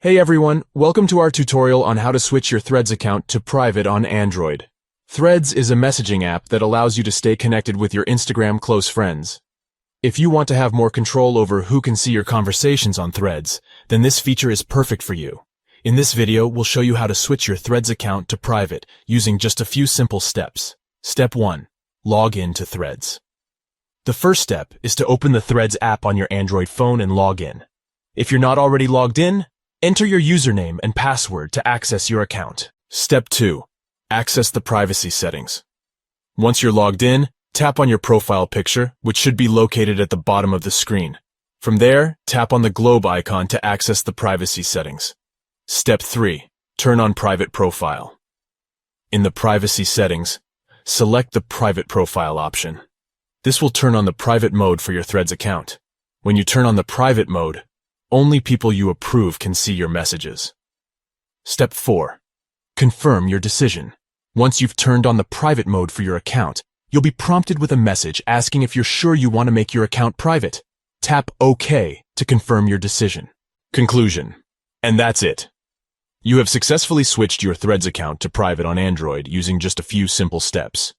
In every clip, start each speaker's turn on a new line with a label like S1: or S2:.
S1: Hey everyone, welcome to our tutorial on how to switch your Threads account to private on Android. Threads is a messaging app that allows you to stay connected with your Instagram close friends. If you want to have more control over who can see your conversations on Threads, then this feature is perfect for you. In this video, we'll show you how to switch your Threads account to private using just a few simple steps. Step 1. Log in to Threads. The first step is to open the Threads app on your Android phone and log in. If you're not already logged in, enter your username and password to access your account. Step 2. Access the privacy settings. Once you're logged in, tap on your profile picture, which should be located at the bottom of the screen. From there, tap on the globe icon to access the privacy settings. Step 3. Turn on private profile. In the privacy settings, select the private profile option. This will turn on the private mode for your Threads account. When you turn on the private mode, only people you approve can see your messages. Step 4. Confirm your decision. Once you've turned on the private mode for your account, you'll be prompted with a message asking if you're sure you want to make your account private. Tap OK to confirm your decision. Conclusion. And that's it. You have successfully switched your Threads account to private on Android using just a few simple steps.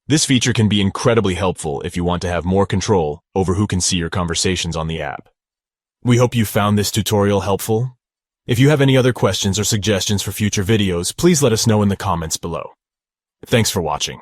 S1: This feature can be incredibly helpful if you want to have more control over who can see your conversations on the app. We hope you found this tutorial helpful. If you have any other questions or suggestions for future videos, please let us know in the comments below. Thanks for watching.